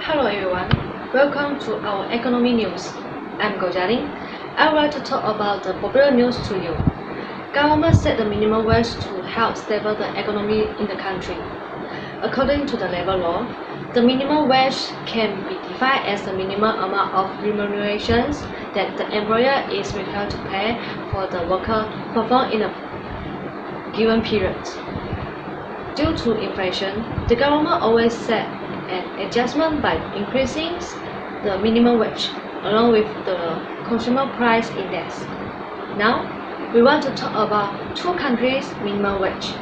Hello everyone, welcome to our economy news. I'm Gojaling. I would like to talk about the popular news to you. Government set the minimum wage to help stabilize the economy in the country. According to the labor law, the minimum wage can be defined as the minimum amount of remunerations that the employer is required to pay for the worker performed in a given period. Due to inflation, the government always set an adjustment by increasing the minimum wage along with the consumer price index. Now, we want to talk about two countries' minimum wage.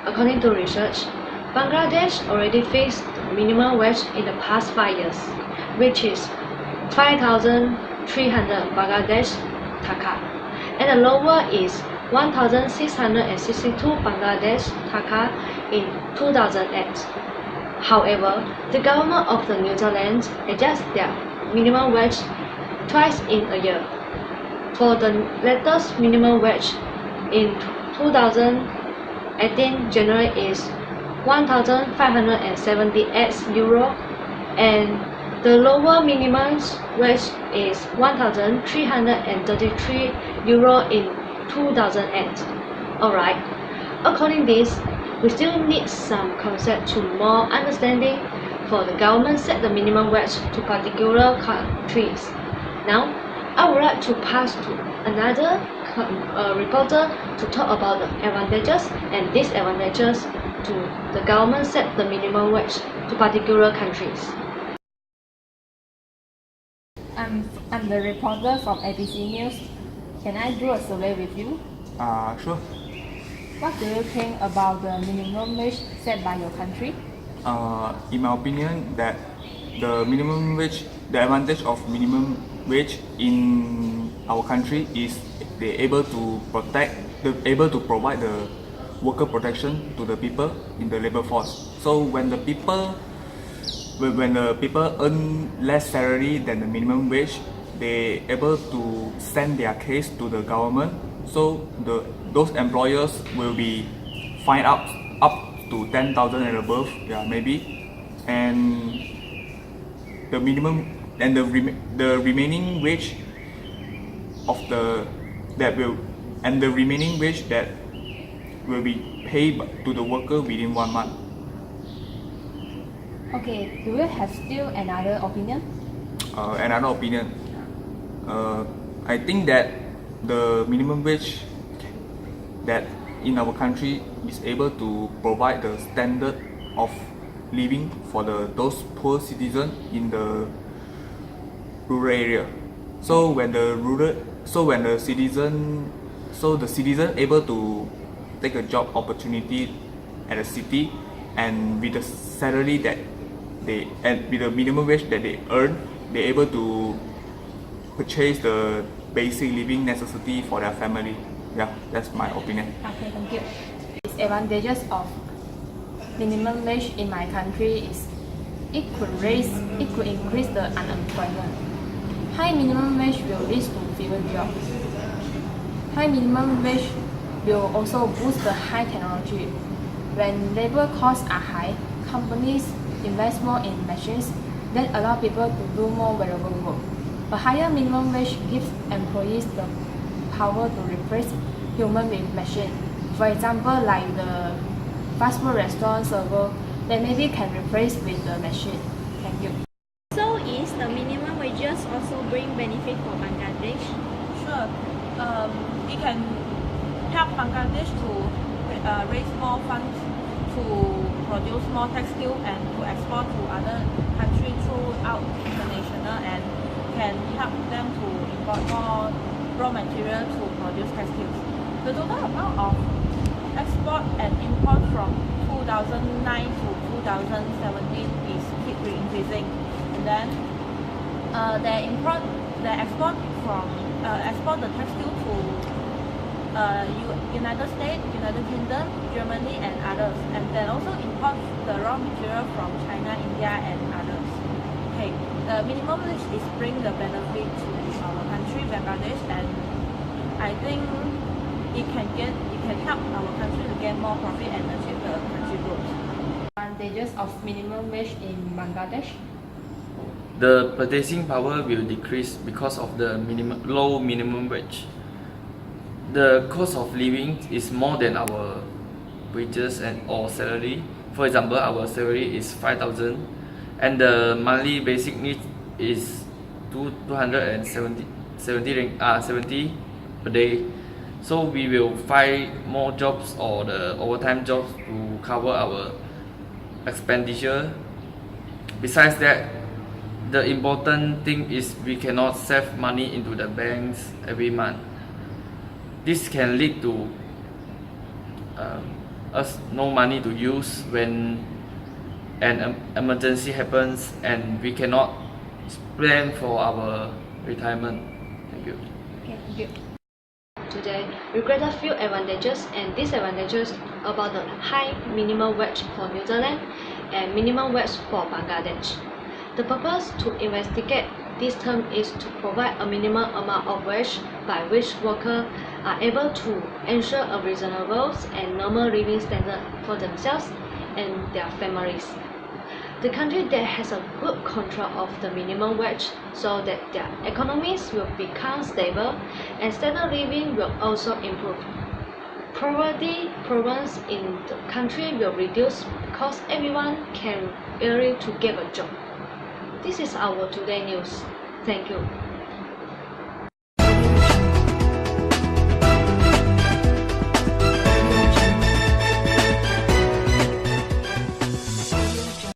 According to research, Bangladesh already fixed the minimum wage in the past 5 years, which is 5,300 Bangladesh taka, and the lower is 1,662 Bangladesh taka in 2008. However, the government of the Netherlands adjusts their minimum wage twice in a year. For the latest minimum wage in 2018 January is 1,578 euro, and the lower minimum wage is 1,333 euro in 2008. Alright, according to this, we still need some concept to more understanding for the government set the minimum wage to particular countries. Now, I would like to pass to another reporter to talk about the advantages and disadvantages to the government set the minimum wage to particular countries. I'm the reporter from ABC News. Can I do a survey with you? Sure. What do you think about the minimum wage set by your country? In my opinion, that the minimum wage, the advantage of minimum wage in our country is they're able to provide the worker protection to the people in the labor force. So when the people earn less salary than the minimum wage, they're able to send their case to the government. So those employers will be fined up to 10,000 and above, maybe, and the minimum and the remaining wage that will be paid to the worker within 1 month. Okay, do you have still another opinion? Another opinion. I think that the minimum wage that in our country is able to provide the standard of living for those poor citizens in the rural area. So the citizen able to take a job opportunity at a city, and with the salary that with the minimum wage that they earn, they're able to purchase the basic living necessity for their family. Yeah, that's my opinion. Okay, thank you. Disadvantages of minimum wage in my country is it could increase the unemployment. High minimum wage will lead to fewer jobs. High minimum wage will also boost the high technology. When labor costs are high, companies invest more in machines that allow people to do more valuable work. A higher minimum wage gives employees the power to replace human with machine. For example, like the fast food restaurant server, they maybe can replace with the machine. Thank you. So is the minimum wages also bring benefit for Bangladesh? Sure. It can help Bangladesh to raise more funds to produce more textile and to export to other countries throughout international, and can help them to import more raw material to produce textiles. The total amount of export and import from 2009 to 2017 is keep increasing, and then they export the textile to United States, United Kingdom, Germany, and others, and then also import the raw material from China, India, and others. Okay, the minimum wage is bring the benefit to our country, Bangladesh, and I think it can help our country to get more profit and achieve the country growth. Advantages of minimum wage in Bangladesh. the purchasing power will decrease because of the low minimum wage. The cost of living is more than our wages or salary. For example, our salary is 5,000 and the monthly basic need is 270 per day. So we will find more jobs or the overtime jobs to cover our expenditure. Besides that, the important thing is we cannot save money into the banks every month. This can lead to us no money to use when an emergency happens and we cannot plan for our retirement. Thank you. Okay, thank you. Today, we create a few advantages and disadvantages about the high minimum wage for New Zealand and minimum wage for Bangladesh. The purpose to investigate this term is to provide a minimum amount of wage by which workers are able to ensure a reasonable and normal living standard for themselves and their families. The country that has a good control of the minimum wage so that their economies will become stable and standard living will also improve. Poverty problems in the country will reduce because everyone can early to get a job. This is our today news. Thank you.